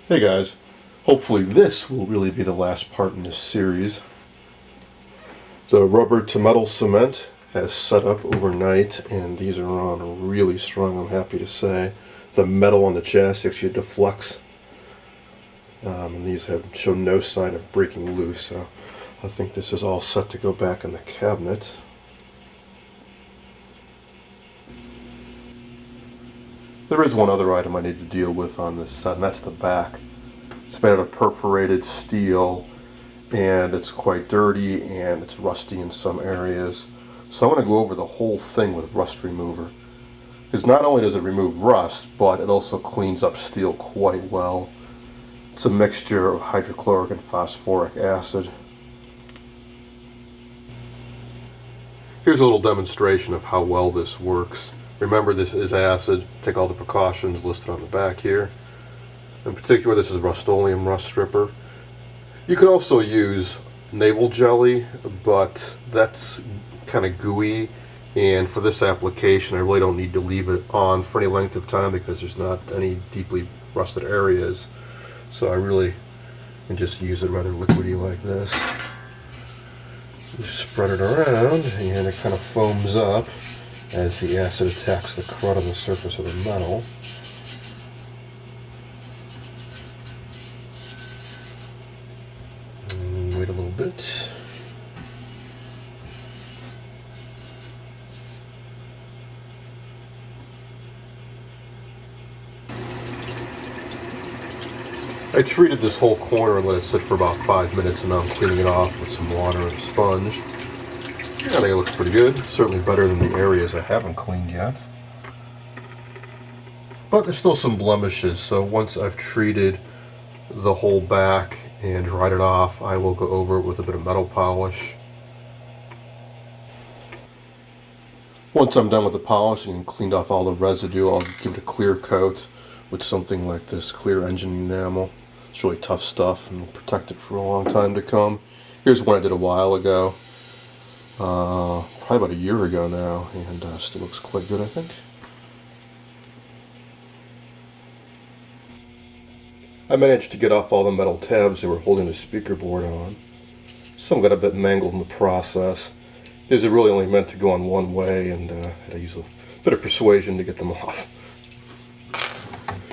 Hey guys, hopefully this will really be the last part in this series. The rubber to metal cement has set up overnight and these are on really strong, I'm happy to say. The metal on the chassis actually deflects and these have shown no sign of breaking loose, so I think this is all set to go back in the cabinet. There is one other item I need to deal with on this set, and that's the back. It's made out of perforated steel, and it's quite dirty, and it's rusty in some areas. So I'm going to go over the whole thing with rust remover. Because not only does it remove rust, but it also cleans up steel quite well. It's a mixture of hydrochloric and phosphoric acid. Here's a little demonstration of how well this works. Remember, this is acid. Take all the precautions listed on the back here. In particular, this is Rust-Oleum rust stripper. You could also use navel jelly, but that's kind of gooey, and for this application I really don't need to leave it on for any length of time because there's not any deeply rusted areas. So I really can just use it rather liquidy like this. You spread it around and it kind of foams up as the acid attacks the crud on the surface of the metal. And wait a little bit. I treated this whole corner and let it sit for about 5 minutes, and now I'm cleaning it off with some water and a sponge. I think it looks pretty good. Certainly better than the areas I haven't cleaned yet. But there's still some blemishes, so once I've treated the whole back and dried it off, I will go over it with a bit of metal polish. Once I'm done with the polishing and cleaned off all the residue, I'll give it a clear coat with something like this clear engine enamel. It's really tough stuff and will protect it for a long time to come. Here's one I did a while ago. Probably about a year ago now, and still looks quite good, I think. I managed to get off all the metal tabs that were holding the speaker board on. Some got a bit mangled in the process. These are really only meant to go on one way, and I use a bit of persuasion to get them off.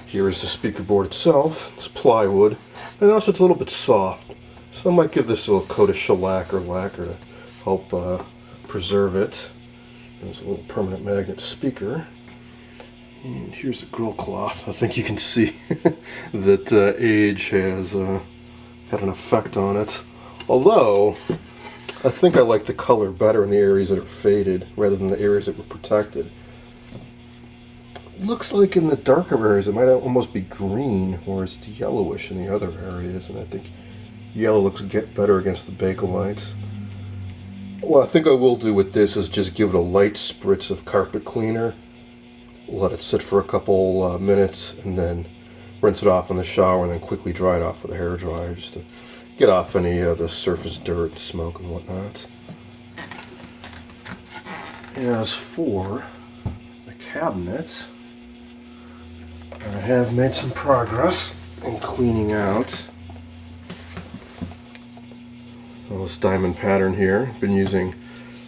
Here is the speaker board itself. It's plywood, and also it's a little bit soft. So I might give this a little coat of shellac or lacquer to help preserve it. There's a little permanent magnet speaker. And here's the grill cloth. I think you can see that age has had an effect on it. Although, I think I like the color better in the areas that are faded rather than the areas that were protected. Looks like in the darker areas it might almost be green, whereas it's yellowish in the other areas, and I think yellow looks better against the Bakelite. What I think I will do with this is just give it a light spritz of carpet cleaner, let it sit for a couple minutes, and then rinse it off in the shower, and then quickly dry it off with a hairdryer just to get off any of the surface dirt, smoke, and whatnot. As for the cabinet, I have made some progress in cleaning out this diamond pattern here. Been using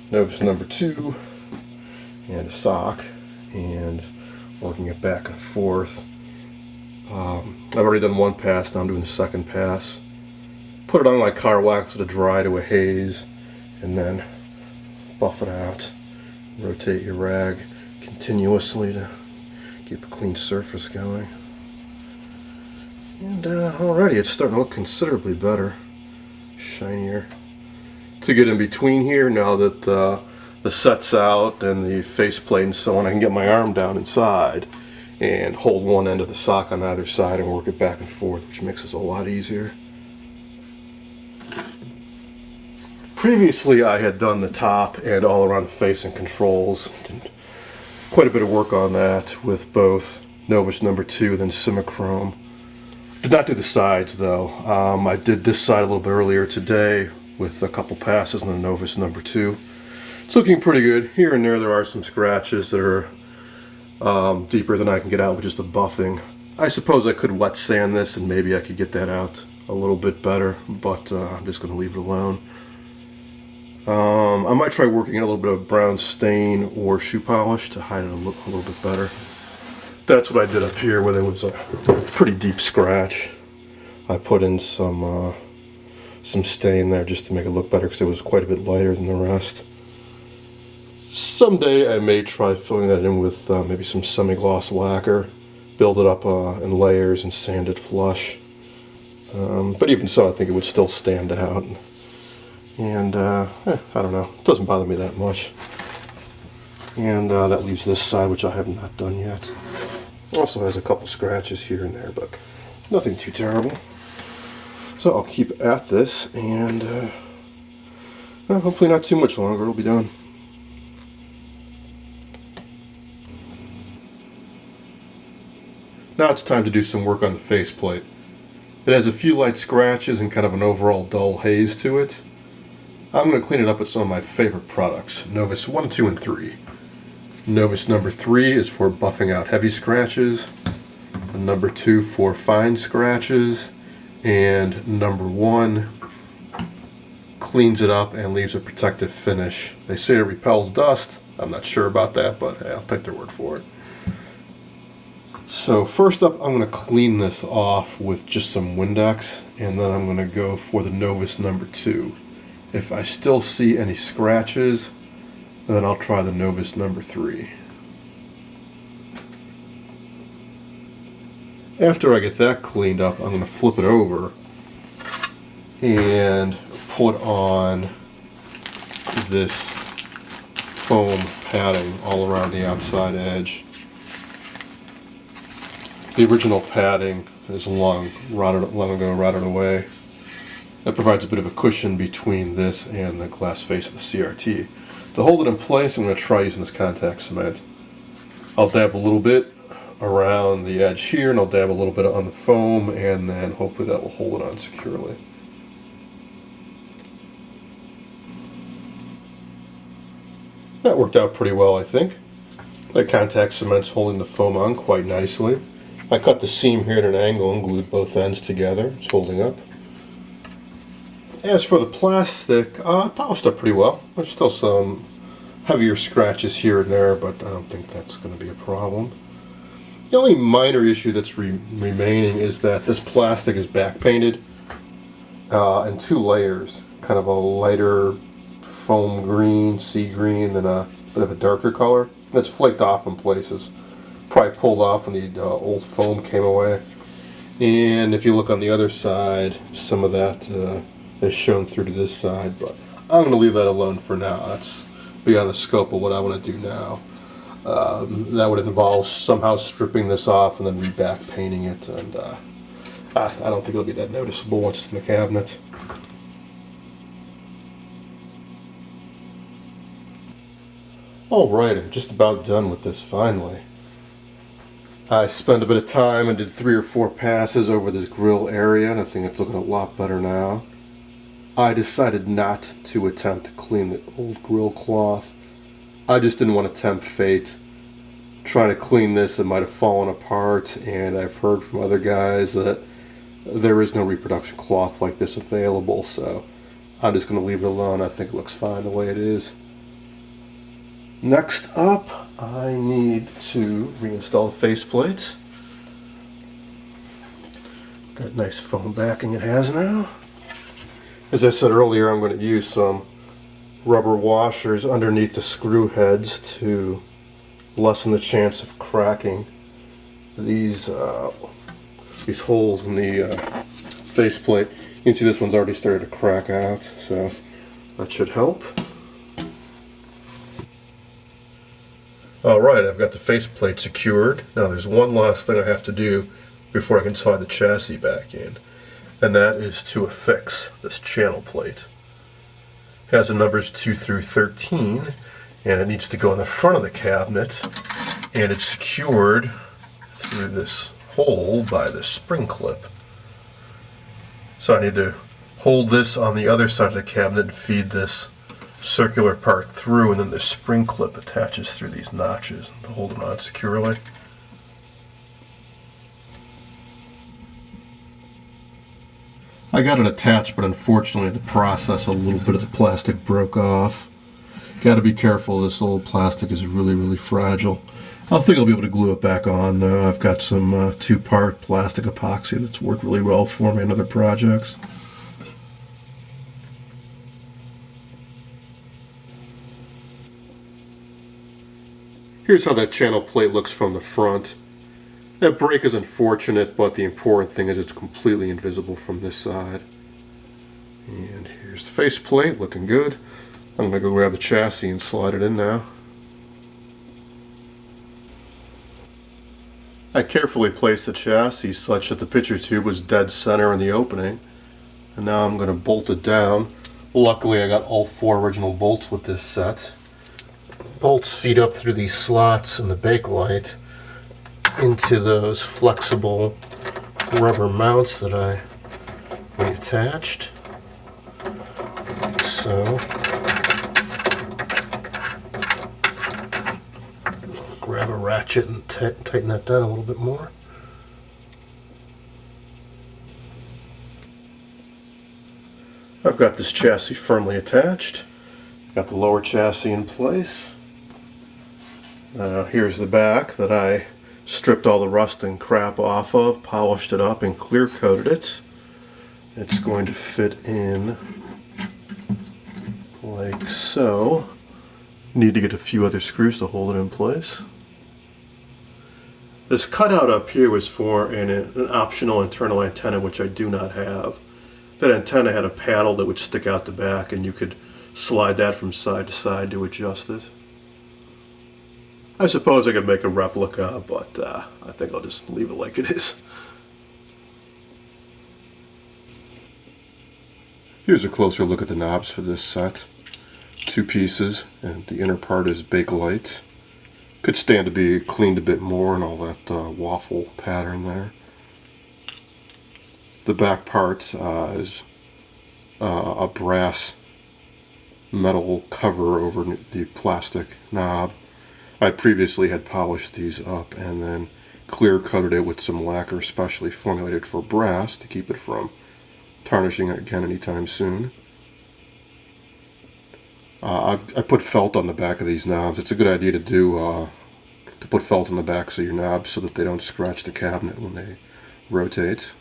Novus number 2 and a sock and working it back and forth. I've already done one pass, now I'm doing the second pass. Put it on like car wax to dry to a haze, and then buff it out. Rotate your rag continuously to keep a clean surface going. And already it's starting to look considerably better, shinier. To get in between here, now that the set's out and the faceplate and so on, I can get my arm down inside and hold one end of the sock on either side and work it back and forth, which makes this a lot easier. Previously I had done the top and all around the face and controls. Did quite a bit of work on that with both Novus number 2 and then Simichrome. Did not do the sides though. I did this side a little bit earlier today with a couple passes on the Novus number 2. It's looking pretty good. Here and there are some scratches that are deeper than I can get out with just a buffing. I suppose I could wet sand this and maybe I could get that out a little bit better, but I'm just going to leave it alone. I might try working in a little bit of brown stain or shoe polish to hide it a little bit better. That's what I did up here where there was a pretty deep scratch. I put in some stain there just to make it look better because it was quite a bit lighter than the rest. Someday I may try filling that in with maybe some semi-gloss lacquer, build it up in layers and sand it flush. But even so, I think it would still stand out. And I don't know, it doesn't bother me that much. And that leaves this side, which I have not done yet. Also has a couple scratches here and there, but nothing too terrible. So I'll keep at this, and hopefully not too much longer, it'll be done. Now it's time to do some work on the faceplate. It has a few light scratches and kind of an overall dull haze to it. I'm going to clean it up with some of my favorite products, Novus 1, 2, and 3. Novus number 3 is for buffing out heavy scratches, number 2 for fine scratches, and number 1 cleans it up and leaves a protective finish. They say it repels dust. I'm not sure about that, but hey, I'll take their word for it. So first up, I'm going to clean this off with just some Windex, and then I'm going to go for the Novus number 2. If I still see any scratches, then I'll try the Novus number 3. After I get that cleaned up, I'm going to flip it over and put on this foam padding all around the outside edge. The original padding is long ago rotted away. That provides a bit of a cushion between this and the glass face of the CRT. To hold it in place, I'm going to try using this contact cement. I'll dab a little bit around the edge here, and I'll dab a little bit on the foam, and then hopefully that will hold it on securely. That worked out pretty well, I think. The contact cement's holding the foam on quite nicely. I cut the seam here at an angle and glued both ends together. It's holding up. As for the plastic, it polished up pretty well. There's still some heavier scratches here and there, but I don't think that's going to be a problem. The only minor issue that's remaining is that this plastic is back painted in 2 layers. Kind of a lighter foam green, sea green, then a bit of a darker color. And it's flaked off in places. Probably pulled off when the old foam came away. And if you look on the other side, some of that is shown through to this side, but I'm going to leave that alone for now. That's beyond the scope of what I want to do now. That would involve somehow stripping this off and then re-back painting it, and I don't think it'll be that noticeable once it's in the cabinet. Alright, I'm just about done with this finally. I spent a bit of time and did 3 or 4 passes over this grill area, and I think it's looking a lot better now. I decided not to attempt to clean the old grill cloth. I just didn't want to tempt fate. Trying to clean this, it might have fallen apart, and I've heard from other guys that there is no reproduction cloth like this available, so I'm just going to leave it alone. I think it looks fine the way it is. Next up, I need to reinstall the faceplate. Got nice foam backing it has now. As I said earlier, I'm going to use some rubber washers underneath the screw heads to lessen the chance of cracking these holes in the faceplate. You can see this one's already started to crack out, so that should help. Alright, I've got the faceplate secured. Now there's one last thing I have to do before I can slide the chassis back in, and that is to affix this channel plate. It has the numbers 2 through 13, and it needs to go in the front of the cabinet, and it's secured through this hole by this spring clip. So I need to hold this on the other side of the cabinet and feed this circular part through, and then the spring clip attaches through these notches to hold it on securely. I got it attached, but unfortunately in the process a little bit of the plastic broke off. Got to be careful, this old plastic is really, really fragile. I think I'll be able to glue it back on though. I've got some two-part plastic epoxy that's worked really well for me in other projects. Here's how that channel plate looks from the front. That break is unfortunate, but the important thing is it's completely invisible from this side. And here's the faceplate, looking good. I'm going to go grab the chassis and slide it in now. I carefully placed the chassis such that the picture tube was dead center in the opening. And now I'm going to bolt it down. Luckily I got all 4 original bolts with this set. Bolts feed up through these slots in the Bakelite into those flexible rubber mounts that I reattached. Like so. Grab a ratchet and tighten that down a little bit more. I've got this chassis firmly attached. Got the lower chassis in place. Here's the back that I stripped all the rust and crap off of, polished it up and clear coated it. It's going to fit in like so. Need to get a few other screws to hold it in place. This cutout up here was for an optional internal antenna, which I do not have. That antenna had a paddle that would stick out the back and you could slide that from side to side to adjust it. I suppose I could make a replica, but I think I'll just leave it like it is. Here's a closer look at the knobs for this set. 2 pieces, and the inner part is Bakelite. Could stand to be cleaned a bit more and all that waffle pattern there. The back part is a brass metal cover over the plastic knob. I previously had polished these up and then clear coated it with some lacquer specially formulated for brass to keep it from tarnishing again anytime soon. I put felt on the back of these knobs. It's a good idea to do to put felt on the backs of your knobs so that they don't scratch the cabinet when they rotate.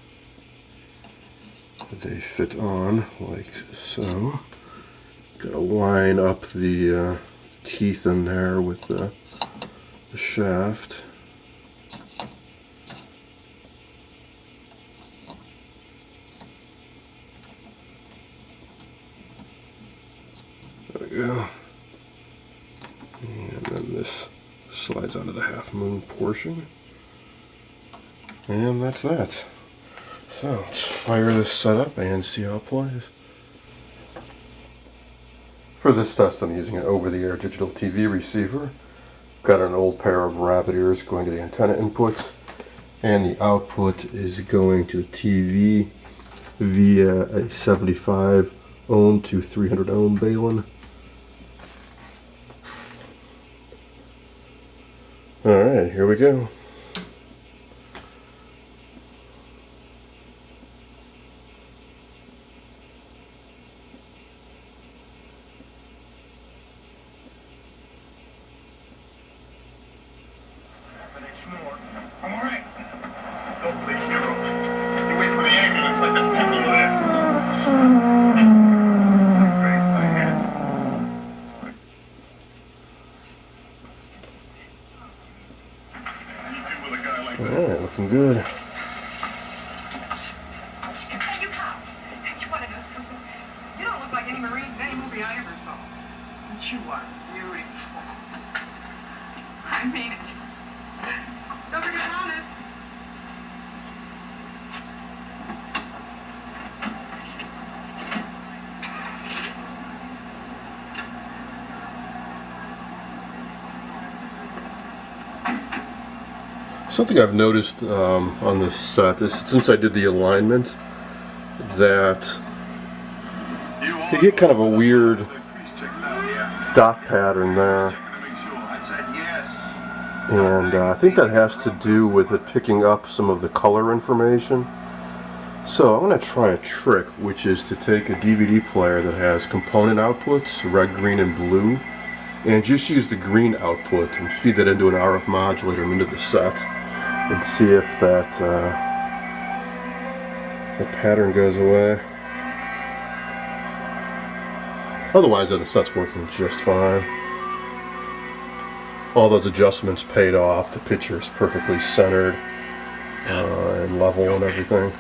They fit on like so. Gotta line up the teeth in there with the shaft. There we go. And then this slides onto the half moon portion. And that's that. So let's fire this setup and see how it plays. For this test I'm using an over-the-air digital TV receiver. Got an old pair of rabbit ears going to the antenna input, and the output is going to the TV via a 75 ohm to 300 ohm balun. Alright, here we go. I'm alright. Don't please your room. You wait for the ambulance like the pendulum there. Great, I had. With a guy like that. Alright, looking good. Hey, you cop. You one of those people. You don't look like any Marine in any movie I ever saw. But you are beautiful. I mean it. Don't forget on it. Something I've noticed on this set is since I did the alignment that you get kind of a weird dot pattern there. And I think that has to do with it picking up some of the color information. So I'm going to try a trick, which is to take a DVD player that has component outputs, red, green, and blue, and just use the green output and feed that into an RF modulator and into the set, and see if that the pattern goes away. Otherwise, the set's working just fine. All those adjustments paid off. The picture is perfectly centered and level and everything.